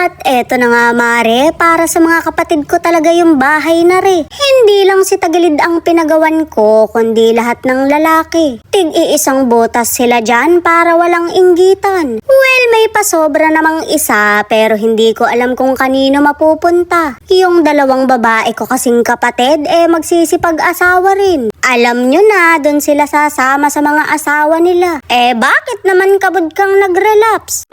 At eto na nga mare, para sa mga kapatid ko talaga yung bahay na re. Hindi lang si Tagilid ang pinagawan ko, kundi lahat ng lalaki. Tig-iisang botas sila dyan para walang inggitan. Well, may pasobra namang isa, pero hindi ko alam kung kanino mapupunta. Yung dalawang babae ko kasing kapatid, magsisipag-asawa rin. Alam nyo na, dun sila sasama sa mga asawa nila. Bakit naman kabud kang nag-relapse?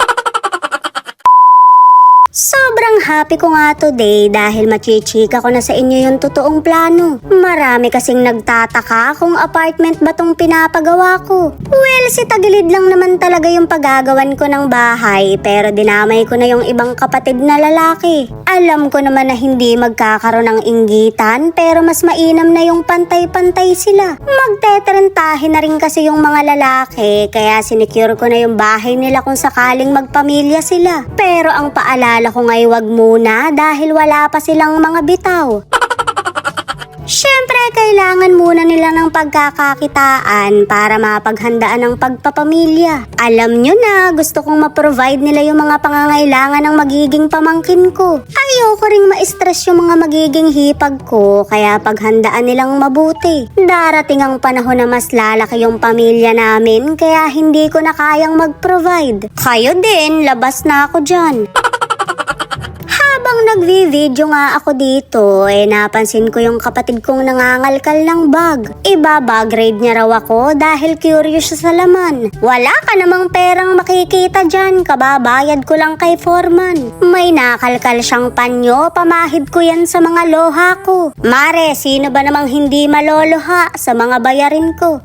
Sobrang happy ko nga today dahil machichika ko na sa inyo yung totoong plano. Marami kasing nagtataka kung apartment ba tong pinapagawa ko. Well, si Tagilid lang naman talaga yung paggagawan ko ng bahay, pero dinamay ko na yung ibang kapatid na lalaki. Alam ko naman na hindi magkakaroon ng inggitan, pero mas mainam na yung pantay-pantay sila. Magtetrentahin na rin kasi yung mga lalaki, kaya sinecure ko na yung bahay nila kung sakaling magpamilya sila. Pero ang paalala ko nga'y wag muna dahil wala pa silang mga bitaw. Siyempre, kailangan muna nila ng pagkakakitaan para mapaghandaan ng pagpapamilya. Alam nyo na, gusto kong ma-provide nila yung mga pangangailangan ng magiging pamangkin ko. Ayoko ring ma-stress yung mga magiging hipag ko, kaya paghandaan nilang mabuti. Darating ang panahon na mas lalaki yung pamilya namin, kaya hindi ko na kayang mag-provide. Kayo din, labas na ako dyan. Habang nagvi-video nga ako dito, napansin ko yung kapatid kong nangangalkal ng bag. Ibabag grade niya raw ako dahil curious siya sa laman. Wala ka namang perang makikita dyan, kababayad ko lang kay foreman. May nakalkal siyang panyo, pamahid ko yan sa mga loha ko. Mare, sino ba namang hindi maloloha sa mga bayarin ko?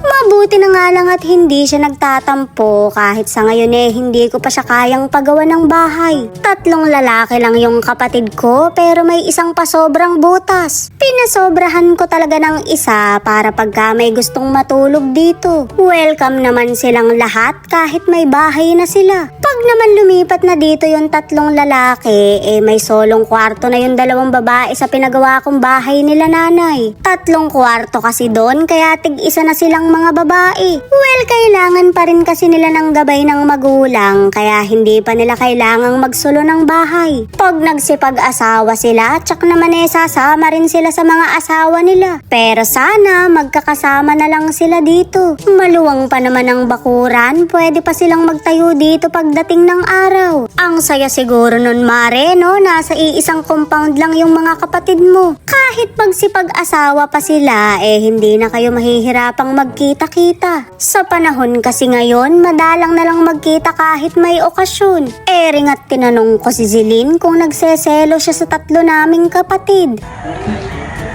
Mabuti na nga lang at hindi siya nagtatampo kahit sa ngayon hindi ko pa siya kayang pagawa ng bahay. 3 lalaki lang yung kapatid ko pero may isang pasobrang butas. Pinasobrahan ko talaga ng isa para pagka may gustong matulog dito. Welcome naman silang lahat kahit may bahay na sila. Pag naman lumipat na dito yung 3 lalaki, may solong kwarto na yung 2 babae sa pinagawa kong bahay nila nanay. 3 kwarto kasi doon kaya tig-isa na silang mga babae. Well, kailangan pa rin kasi nila ng gabay ng magulang kaya hindi pa nila kailangang magsulo ng bahay. Pag nagsipag-asawa sila, tsak naman sasama rin sila sa mga asawa nila. Pero sana magkakasama na lang sila dito. Maluwang pa naman ang bakuran, pwede pa silang magtayo dito pagdating ng araw. Ang saya siguro nun mare, no? Nasa iisang compound lang yung mga kapatid mo. Kahit magsipag-asawa pa sila, hindi na kayo mahihirapang magkita-kita. Sa panahon kasi ngayon, madalang na lang magkita kahit may okasyon. Ring at tinanong ko si Zilin kung nagseselo siya sa 3 naming kapatid.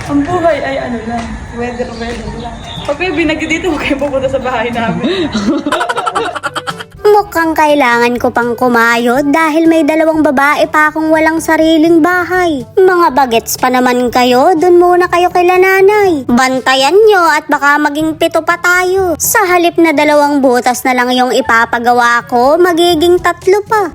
Ang buhay ay ano lang, weather lang. Pag may binagyo dito, huwag kayo pupunta sa bahay namin. Mukhang kailangan ko pang kumayod dahil may 2 babae pa akong walang sariling bahay. Mga bagets pa naman kayo, dun muna kayo kila nanay. Bantayan nyo at baka maging 7 pa tayo. Sa halip na 2 butas na lang yung ipapagawa ko, magiging 3 pa.